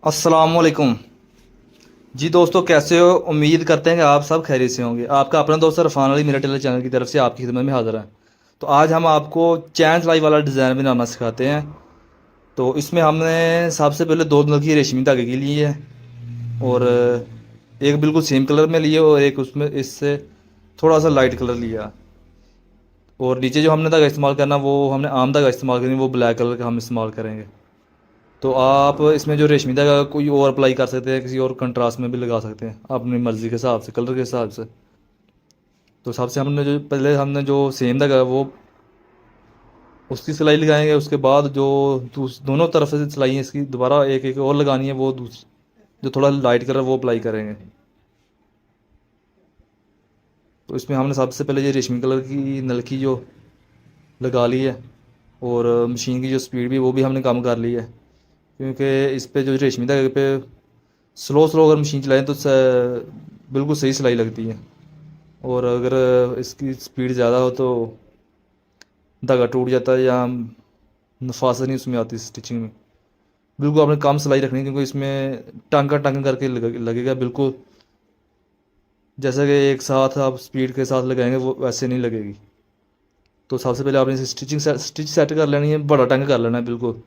अस्सलामुअलैकुम। जी दोस्तों, कैसे हो? उम्मीद करते हैं कि आप सब खैरियत से होंगे। आपका अपना दोस्त इरफान अली मेरा टेलर चैनल की तरफ से आपकी खिदमत में हाज़िर है। तो आज हम आपको चैन सिलाई वाला डिज़ाइन बनाना सिखाते हैं। तो इसमें हमने सबसे पहले दो नलकी रेशमी धागे की ली है, और एक बिल्कुल सेम कलर में लिए, और एक उसमें इससे थोड़ा सा लाइट कलर लिया। और नीचे जो हमने धागा इस्तेमाल करना, वो हमने आम धागा इस्तेमाल करेंगे, वो ब्लैक कलर का हम इस्तेमाल करेंगे। तो आप इसमें जो रेशमी धागा कोई और अप्लाई कर सकते हैं, किसी और कंट्रास्ट में भी लगा सकते हैं अपनी मर्ज़ी के हिसाब से, कलर के हिसाब से। तो सबसे हमने जो सेम धागा है वो उसकी सिलाई लगाएंगे। उसके बाद जो दोनों तरफ से सिलाई है इसकी दोबारा एक एक और लगानी है, वो दूसरी जो थोड़ा लाइट कलर वो अप्लाई करेंगे। तो इसमें हमने सबसे पहले ये रेशमी कलर की नलकी जो लगा ली है, और मशीन की जो स्पीड भी वो भी हमने कम कर ली है, क्योंकि इस पे जो रेशमी धागे पे स्लो स्लो अगर मशीन चलाएं तो बिल्कुल सही सिलाई लगती है। और अगर इसकी स्पीड ज़्यादा हो तो धागा टूट जाता है, या नफासत नहीं उसमें आती स्टिचिंग में। बिल्कुल आपने कम सिलाई रखनी है, क्योंकि इसमें टांका टांका करके लगेगा बिल्कुल। जैसा कि एक साथ आप स्पीड के साथ लगाएंगे वो वैसे नहीं लगेगी। तो सबसे पहले आपने स्टिच सेट कर लेनी है, बड़ा टांका कर लेना है बिल्कुल।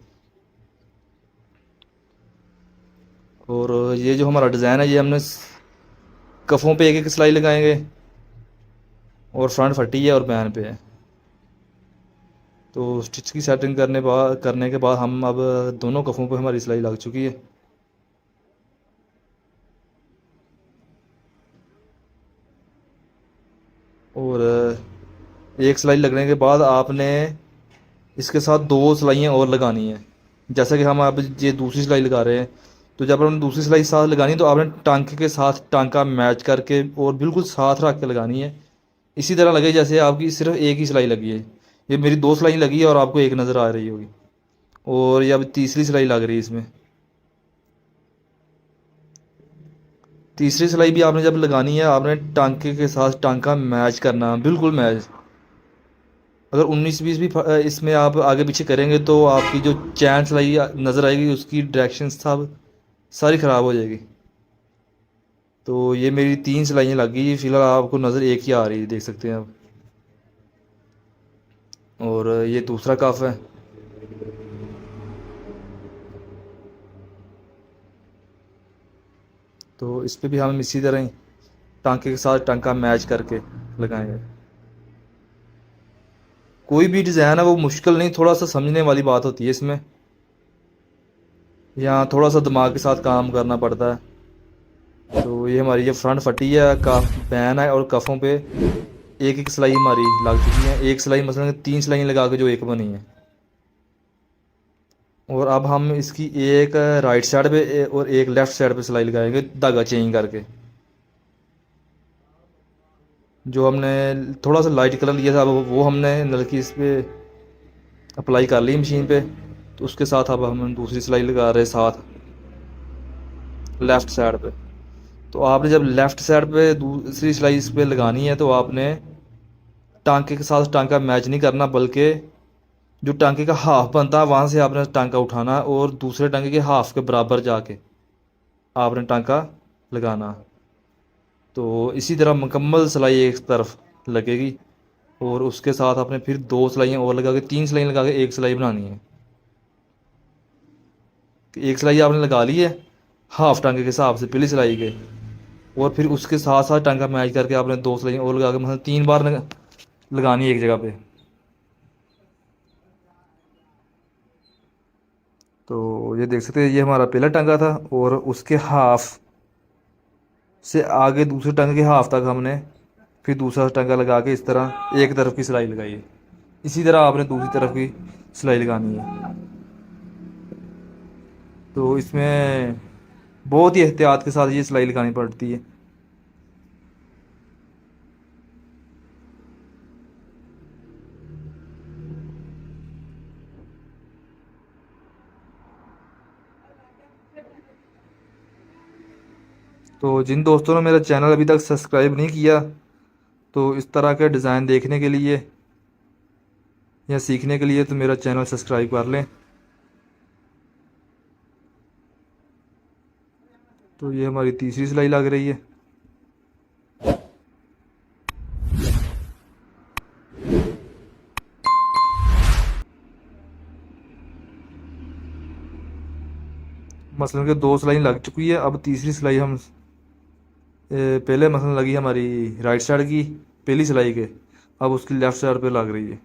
और ये जो हमारा डिज़ाइन है, ये हमने कफ़ों पे एक एक सिलाई लगाएंगे, और फ्रंट फटी है और बैन पे है। तो स्टिच की सेटिंग करने के बाद हम अब दोनों कफ़ों पे हमारी सिलाई लग चुकी है। और एक सिलाई लगने के बाद आपने इसके साथ दो सिलाइयाँ और लगानी है। जैसा कि हम अब ये दूसरी सिलाई लगा रहे हैं, तो जब आपने दूसरी सिलाई साथ लगानी है तो आपने टांके के साथ टांका मैच करके और बिल्कुल साथ रख के लगानी है। इसी तरह लगे जैसे आपकी सिर्फ एक ही सिलाई लगी है। ये मेरी दो सिलाई लगी है और आपको एक नज़र आ रही होगी, और ये अब तीसरी सिलाई लग रही है इसमें। तीसरी सिलाई भी आपने जब लगानी है, आपने टांके के साथ टांका मैच करना, बिल्कुल मैच। अगर 19-20 भी इसमें आप आगे पीछे करेंगे तो आपकी जो चैन सिलाई नज़र आएगी उसकी डायरेक्शन सब सारी ख़राब हो जाएगी। तो ये मेरी तीन सिलाइयाँ लग गई, फिलहाल आपको नज़र एक ही आ रही है, देख सकते हैं आप। और ये दूसरा कफ है। तो इस पर भी हम इसी तरह ही टांके के साथ टांका मैच करके लगाएंगे। कोई भी डिज़ाइन है वो मुश्किल नहीं, थोड़ा सा समझने वाली बात होती है इसमें, या थोड़ा सा दिमाग के साथ काम करना पड़ता है। तो ये हमारी ये फ्रंट फटी है, कफ बैन है, और कफ़ों पे एक एक सिलाई हमारी लग चुकी है। एक सिलाई मसलन तीन सिलाई लगा के जो एक बनी है। और अब हम इसकी एक राइट साइड पे और एक लेफ़्ट साइड पे सिलाई लगाएंगे धागा चेंज करके। जो हमने थोड़ा सा लाइट कलर लिया था, अब वो हमने नलकी इस पे अप्लाई कर ली मशीन पे। तो उसके साथ अब हम दूसरी सिलाई लगा रहे साथ लेफ़्ट साइड पे। तो आपने जब लेफ़्ट साइड पे दूसरी सिलाई इस पे लगानी है, तो आपने टांके के साथ टांका मैच नहीं करना, बल्कि जो टांके का हाफ बनता है वहाँ से आपने टांका उठाना, और दूसरे टांके के हाफ के बराबर जाके आपने टांका लगाना। तो इसी तरह मुकम्मल सिलाई एक तरफ लगेगी, और उसके साथ आपने फिर दो सिलाइयाँ और लगा के, तीन सिलाइयाँ लगा के एक सिलाई बनानी है। एक सिलाई आपने लगा ली है हाफ टांके के हिसाब से पहली सिलाई के, और फिर उसके साथ साथ टांका मैच करके आपने दो सिलाइयाँ और लगा के, मतलब तीन बार लगानी है एक जगह पे। तो ये देख सकते हैं, ये हमारा पहला टांका था, और उसके हाफ से आगे दूसरे टांके के हाफ तक हमने फिर दूसरा टांका लगा के इस तरह एक तरफ की सिलाई लगाई है। इसी तरह आपने दूसरी तरफ की सिलाई लगानी है। तो इसमें बहुत ही एहतियात के साथ ये सिलाई लगानी पड़ती है। तो जिन दोस्तों ने मेरा चैनल अभी तक सब्सक्राइब नहीं किया, तो इस तरह के डिज़ाइन देखने के लिए या सीखने के लिए तो मेरा चैनल सब्सक्राइब कर लें। तो ये हमारी तीसरी सिलाई लग रही है। मसलन के दो सिलाई लग चुकी है, अब तीसरी सिलाई हम पहले मसलन लगी हमारी राइट साइड की पहली सिलाई के, अब उसकी लेफ़्ट साइड पे लग रही है।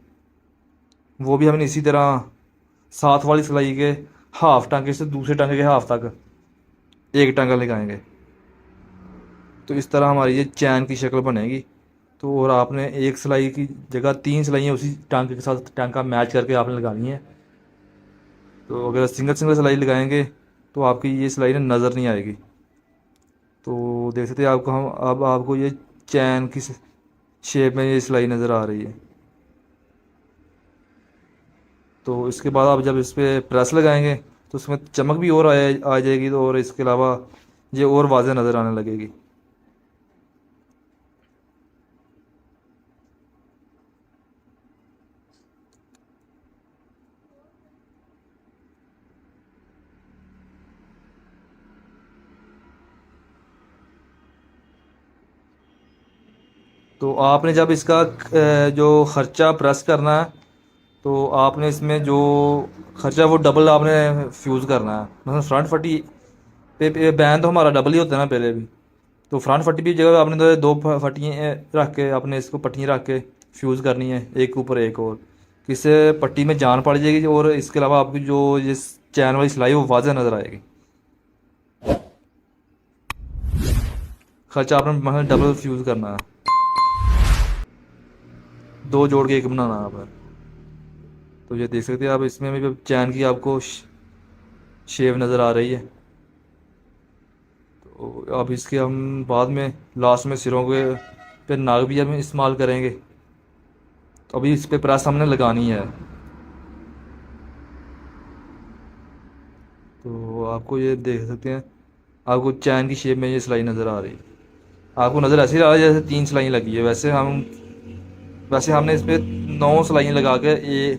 वो भी हमने इसी तरह साथ वाली सिलाई के हाफ टांके से दूसरे टांके के हाफ तक एक टांका लगाएंगे। तो इस तरह हमारी ये चैन की शक्ल बनेगी। तो और आपने एक सिलाई की जगह तीन सिलाइयाँ उसी टांके के साथ टांका मैच करके आपने लगानी है। तो अगर सिंगल सिंगल सिलाई लगाएंगे तो आपकी ये सिलाई ना नज़र नहीं आएगी। तो देख सकते हैं आपको, हम अब आपको ये चैन की शेप में ये सिलाई नज़र आ रही है। तो इसके बाद आप जब इस पर प्रेस लगाएंगे तो उसमें चमक भी और आ जाएगी, तो और इसके अलावा ये और वाज़ेह नज़र आने लगेगी। तो आपने जब इसका जो ख़र्चा प्रेस करना है तो आपने इसमें जो खर्चा वो डबल आपने फ्यूज़ करना है। मतलब फ्रंट पट्टी पे बैन तो हमारा डबल ही होता है ना पहले भी। तो फ्रंट पट्टी की जगह आपने तो दो पट्टियाँ रख के आपने इसको पट्टियाँ रख के फ्यूज़ करनी है, एक ऊपर एक और। इससे पट्टी में जान पड़ जाएगी और इसके अलावा आपकी जो ये चैन वाली सिलाई वो वाज़ेह नज़र आएगी। खर्चा आपने मतलब डबल फ्यूज़ करना है, दो जोड़ के एक बनाना है आपने। तो ये देख सकते हैं आप, इसमें भी चैन की आपको शेप नज़र आ रही है। तो अब इसके हम बाद में लास्ट में सिरों के पे नाग भी हम इस्तेमाल करेंगे। तो अभी इस पे प्रेस हमने लगानी है। तो आपको ये देख सकते हैं, आपको चैन की शेप में ये सिलाई नज़र आ रही है। आपको नज़र ऐसे ही आ रही है जैसे तीन सिलाई लगी है। वैसे हमने इस पे 9 सिलाइयाँ लगा के ये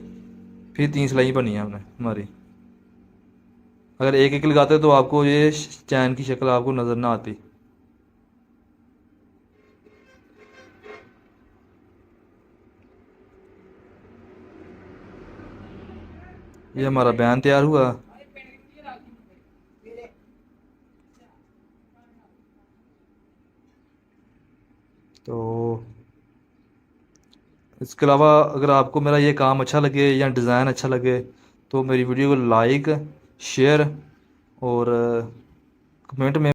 फिर तीन सिलाई बनी है हमने हमारी। अगर एक एक लगाते तो आपको ये चैन की शक्ल आपको नज़र ना आती। ये हमारा बयान तैयार हुआ। तो इसके अलावा अगर आपको मेरा ये काम अच्छा लगे या डिज़ाइन अच्छा लगे तो मेरी वीडियो को लाइक, शेयर और कमेंट में